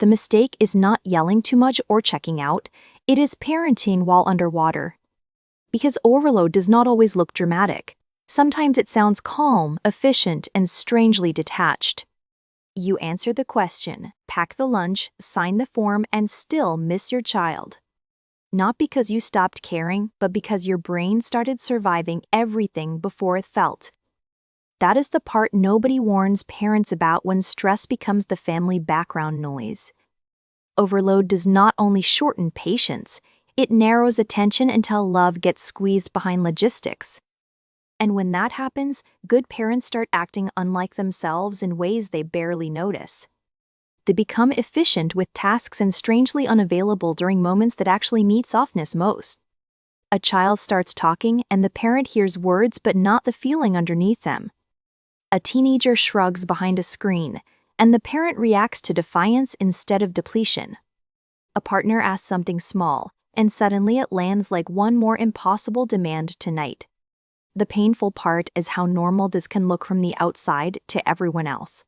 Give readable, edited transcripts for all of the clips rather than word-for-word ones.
The mistake is not yelling too much or checking out, it is parenting while underwater. Because overload does not always look dramatic. Sometimes it sounds calm, efficient, and strangely detached. You answer the question, pack the lunch, sign the form, and still miss your child. Not because you stopped caring, but because your brain started surviving everything before it felt. That is the part nobody warns parents about when stress becomes the family background noise. Overload does not only shorten patience, it narrows attention until love gets squeezed behind logistics. And when that happens, good parents start acting unlike themselves in ways they barely notice. They become efficient with tasks and strangely unavailable during moments that actually need softness most. A child starts talking and the parent hears words but not the feeling underneath them. A teenager shrugs behind a screen, and the parent reacts to defiance instead of depletion. A partner asks something small, and suddenly it lands like one more impossible demand tonight. The painful part is how normal this can look from the outside to everyone else.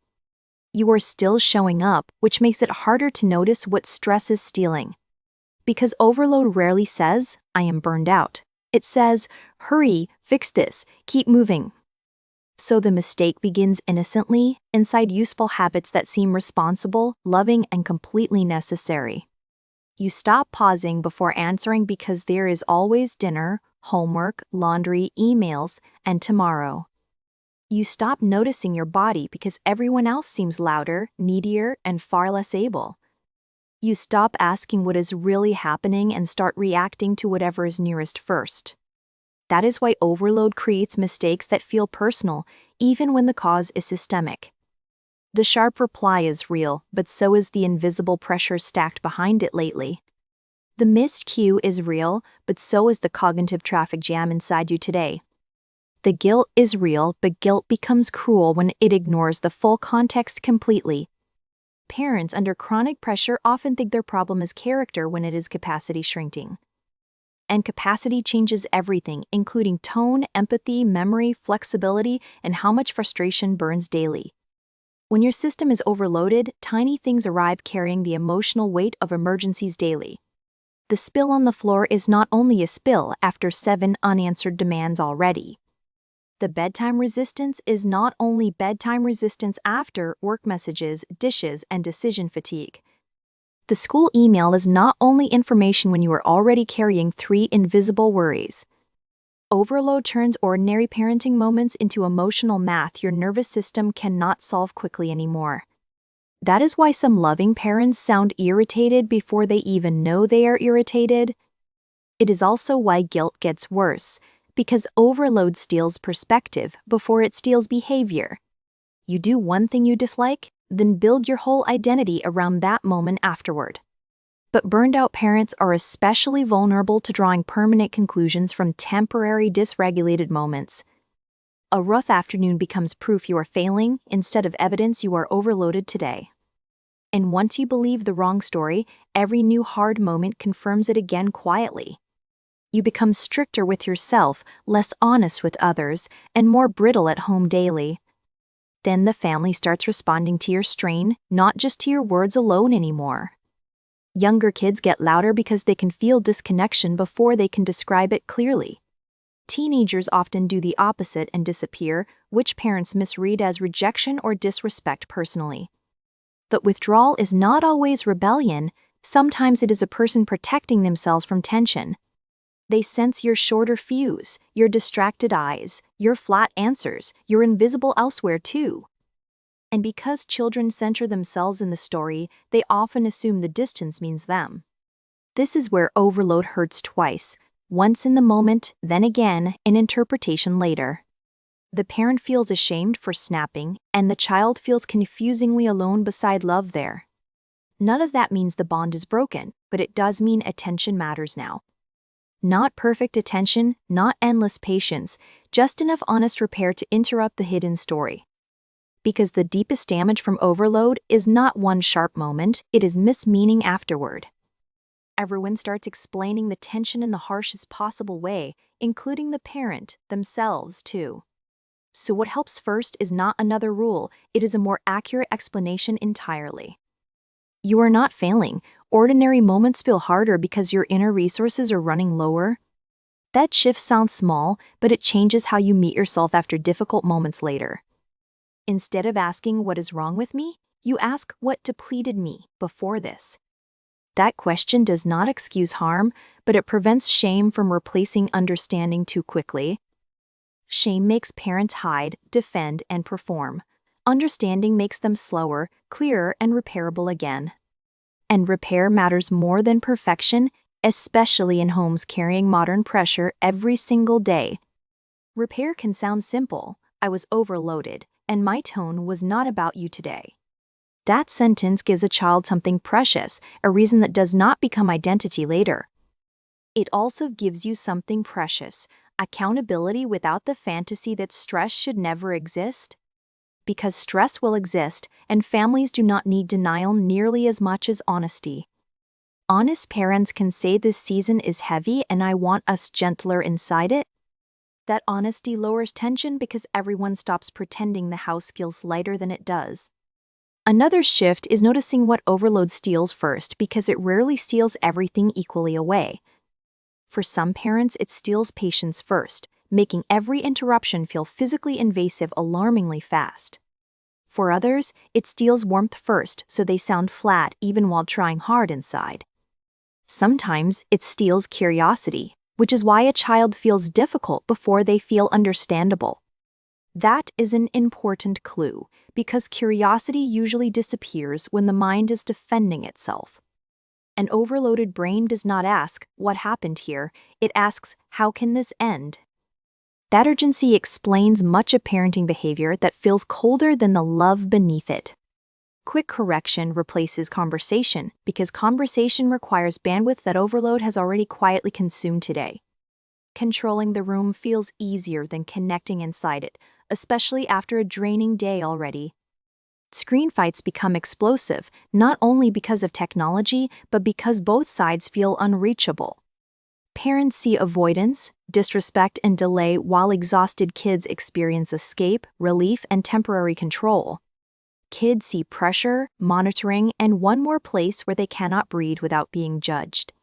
You are still showing up, which makes it harder to notice what stress is stealing. Because overload rarely says, "I am burned out." It says, "Hurry, fix this, keep moving." So the mistake begins innocently, inside useful habits that seem responsible, loving, and completely necessary. You stop pausing before answering because there is always dinner, homework, laundry, emails, and tomorrow. You stop noticing your body because everyone else seems louder, needier, and far less able. You stop asking what is really happening and start reacting to whatever is nearest first. That is why overload creates mistakes that feel personal, even when the cause is systemic. The sharp reply is real, but so is the invisible pressure stacked behind it lately. The missed cue is real, but so is the cognitive traffic jam inside you today. The guilt is real, but guilt becomes cruel when it ignores the full context completely. Parents under chronic pressure often think their problem is character when it is capacity shrinking. And capacity changes everything, including tone, empathy, memory, flexibility, and how much frustration burns daily. When your system is overloaded, tiny things arrive carrying the emotional weight of emergencies daily. The spill on the floor is not only a spill after 7 unanswered demands already. The bedtime resistance is not only bedtime resistance after work messages, dishes, and decision fatigue. The school email is not only information when you are already carrying 3 invisible worries. Overload turns ordinary parenting moments into emotional math your nervous system cannot solve quickly anymore. That is why some loving parents sound irritated before they even know they are irritated. It is also why guilt gets worse, because overload steals perspective before it steals behavior. You do one thing you dislike, then build your whole identity around that moment afterward. But burned-out parents are especially vulnerable to drawing permanent conclusions from temporary dysregulated moments. A rough afternoon becomes proof you are failing instead of evidence you are overloaded today. And once you believe the wrong story, every new hard moment confirms it again quietly. You become stricter with yourself, less honest with others, and more brittle at home daily. Then the family starts responding to your strain, not just to your words alone anymore. Younger kids get louder because they can feel disconnection before they can describe it clearly. Teenagers often do the opposite and disappear, which parents misread as rejection or disrespect personally. But withdrawal is not always rebellion, sometimes it is a person protecting themselves from tension. They sense your shorter fuse, your distracted eyes, your flat answers, your invisible elsewhere too. And because children center themselves in the story, they often assume the distance means them. This is where overload hurts twice, once in the moment, then again in interpretation later. The parent feels ashamed for snapping, and the child feels confusingly alone beside love there. None of that means the bond is broken, but it does mean attention matters now. Not perfect attention, not endless patience, just enough honest repair to interrupt the hidden story. Because the deepest damage from overload is not one sharp moment, it is mismeaning afterward. Everyone starts explaining the tension in the harshest possible way, including the parent, themselves too. So what helps first is not another rule, it is a more accurate explanation entirely. You are not failing. Ordinary moments feel harder because your inner resources are running lower. That shift sounds small, but it changes how you meet yourself after difficult moments later. Instead of asking what is wrong with me, you ask what depleted me before this. That question does not excuse harm, but it prevents shame from replacing understanding too quickly. Shame makes parents hide, defend, and perform. Understanding makes them slower, clearer, and repairable again. And repair matters more than perfection, especially in homes carrying modern pressure every single day. Repair can sound simple. I was overloaded, and my tone was not about you today. That sentence gives a child something precious, a reason that does not become identity later. It also gives you something precious, accountability without the fantasy that stress should never exist. Because stress will exist, and families do not need denial nearly as much as honesty. Honest parents can say this season is heavy and I want us gentler inside it. That honesty lowers tension because everyone stops pretending the house feels lighter than it does. Another shift is noticing what overload steals first because it rarely steals everything equally away. For some parents, it steals patience first, making every interruption feel physically invasive alarmingly fast. For others, it steals warmth first so they sound flat even while trying hard inside. Sometimes it steals curiosity, which is why a child feels difficult before they feel understandable. That is an important clue, because curiosity usually disappears when the mind is defending itself. An overloaded brain does not ask, "What happened here?" It asks, "How can this end?" That urgency explains much of parenting behavior that feels colder than the love beneath it. Quick correction replaces conversation because conversation requires bandwidth that overload has already quietly consumed today. Controlling the room feels easier than connecting inside it, especially after a draining day already. Screen fights become explosive, not only because of technology, but because both sides feel unreachable. Parents see avoidance, disrespect, and delay while exhausted kids experience escape, relief, and temporary control. Kids see pressure, monitoring, and one more place where they cannot breathe without being judged.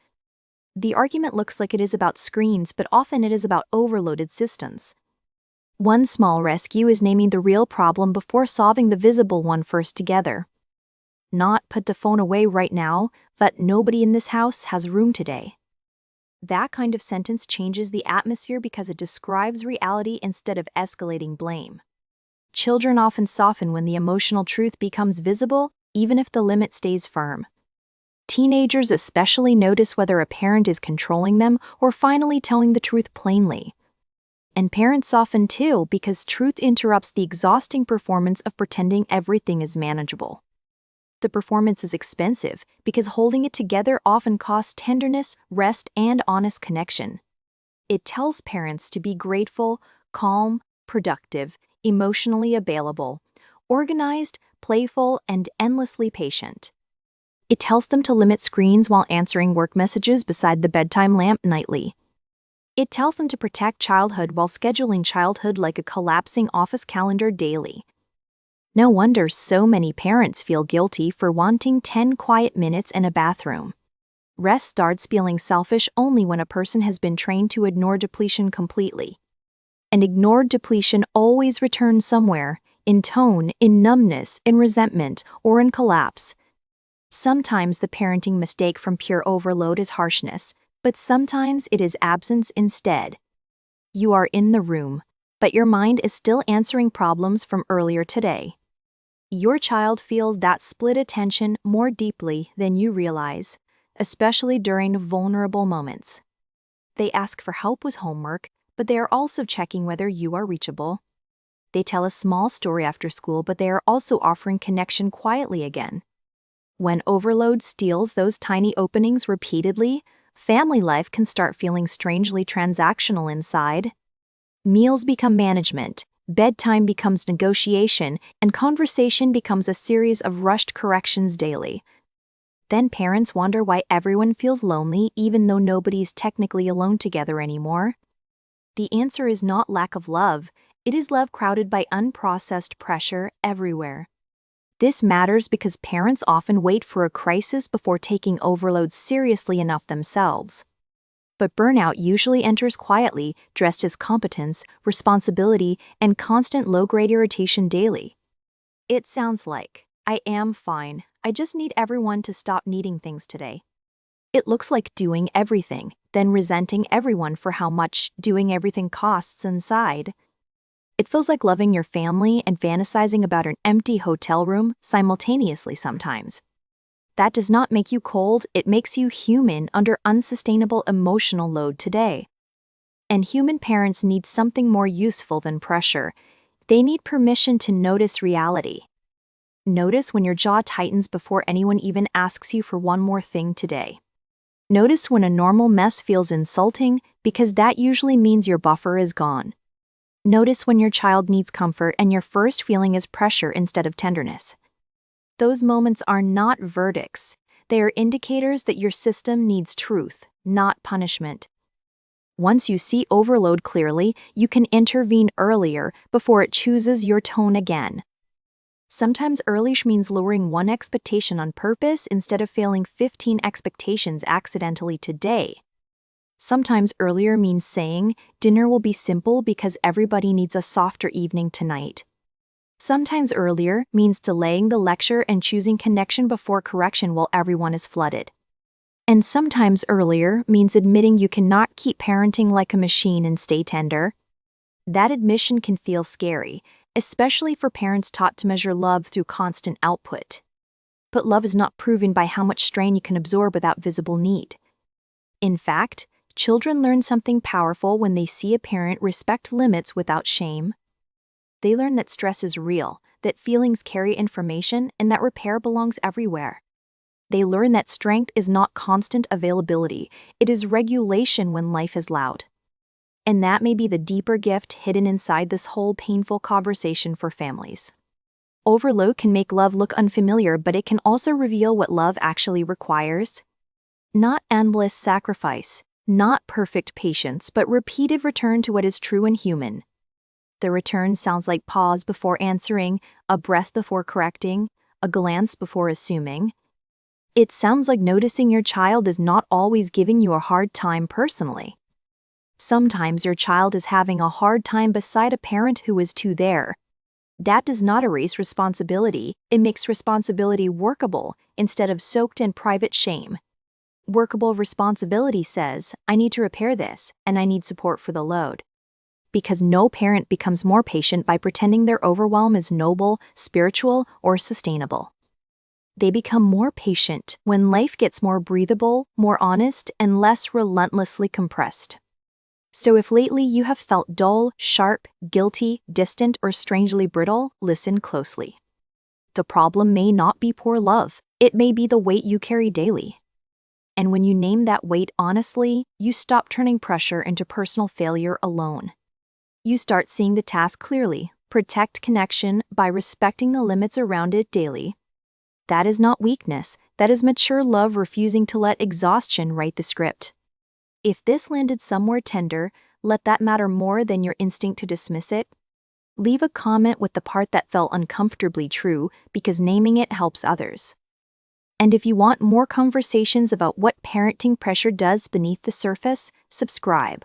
The argument looks like it is about screens, but often it is about overloaded systems. One small rescue is naming the real problem before solving the visible one first together. Not "put the phone away right now," but "nobody in this house has room today." That kind of sentence changes the atmosphere because it describes reality instead of escalating blame. Children often soften when the emotional truth becomes visible, even if the limit stays firm. Teenagers especially notice whether a parent is controlling them or finally telling the truth plainly. And parents soften too because truth interrupts the exhausting performance of pretending everything is manageable. The performance is expensive because holding it together often costs tenderness, rest, and honest connection. It tells parents to be grateful, calm, productive, emotionally available, organized, playful, and endlessly patient. It tells them to limit screens while answering work messages beside the bedtime lamp nightly. It tells them to protect childhood while scheduling childhood like a collapsing office calendar daily. No wonder so many parents feel guilty for wanting 10 quiet minutes in a bathroom. Rest starts feeling selfish only when a person has been trained to ignore depletion completely. And ignored depletion always returns somewhere, in tone, in numbness, in resentment, or in collapse. Sometimes the parenting mistake from pure overload is harshness, but sometimes it is absence instead. You are in the room, but your mind is still answering problems from earlier today. Your child feels that split attention more deeply than you realize, especially during vulnerable moments. They ask for help with homework, but they are also checking whether you are reachable. They tell a small story after school, but they are also offering connection quietly again. When overload steals those tiny openings repeatedly, family life can start feeling strangely transactional inside. Meals become management, bedtime becomes negotiation, and conversation becomes a series of rushed corrections daily. Then parents wonder why everyone feels lonely even though nobody's technically alone together anymore. The answer is not lack of love, it is love crowded by unprocessed pressure everywhere. This matters because parents often wait for a crisis before taking overload seriously enough themselves. But burnout usually enters quietly, dressed as competence, responsibility, and constant low-grade irritation daily. It sounds like, "I am fine, I just need everyone to stop needing things today." It looks like doing everything, then resenting everyone for how much doing everything costs inside. It feels like loving your family and fantasizing about an empty hotel room simultaneously sometimes. That does not make you cold, it makes you human under unsustainable emotional load today. And human parents need something more useful than pressure. They need permission to notice reality. Notice when your jaw tightens before anyone even asks you for one more thing today. Notice when a normal mess feels insulting, because that usually means your buffer is gone. Notice when your child needs comfort and your first feeling is pressure instead of tenderness. Those moments are not verdicts. They are indicators that your system needs truth, not punishment. Once you see overload clearly, you can intervene earlier before it chooses your tone again. Sometimes early means lowering one expectation on purpose instead of failing 15 expectations accidentally today. Sometimes earlier means saying, "Dinner will be simple because everybody needs a softer evening tonight." Sometimes earlier means delaying the lecture and choosing connection before correction while everyone is flooded. And sometimes earlier means admitting you cannot keep parenting like a machine and stay tender. That admission can feel scary, especially for parents taught to measure love through constant output. But love is not proven by how much strain you can absorb without visible need. In fact, children learn something powerful when they see a parent respect limits without shame. They learn that stress is real, that feelings carry information, and that repair belongs everywhere. They learn that strength is not constant availability, it is regulation when life is loud. And that may be the deeper gift hidden inside this whole painful conversation for families. Overload can make love look unfamiliar, but it can also reveal what love actually requires. Not endless sacrifice, not perfect patience, but repeated return to what is true and human. The return sounds like pause before answering, a breath before correcting, a glance before assuming. It sounds like noticing your child is not always giving you a hard time personally. Sometimes your child is having a hard time beside a parent who is too there. That does not erase responsibility, it makes responsibility workable instead of soaked in private shame. Workable responsibility says, "I need to repair this, and I need support for the load." Because no parent becomes more patient by pretending their overwhelm is noble, spiritual, or sustainable. They become more patient when life gets more breathable, more honest, and less relentlessly compressed. So if lately you have felt dull, sharp, guilty, distant, or strangely brittle, listen closely. The problem may not be poor love, it may be the weight you carry daily. And when you name that weight honestly, you stop turning pressure into personal failure alone. You start seeing the task clearly, protect connection by respecting the limits around it daily. That is not weakness, that is mature love refusing to let exhaustion write the script. If this landed somewhere tender, let that matter more than your instinct to dismiss it. Leave a comment with the part that felt uncomfortably true, because naming it helps others. And if you want more conversations about what parenting pressure does beneath the surface, subscribe.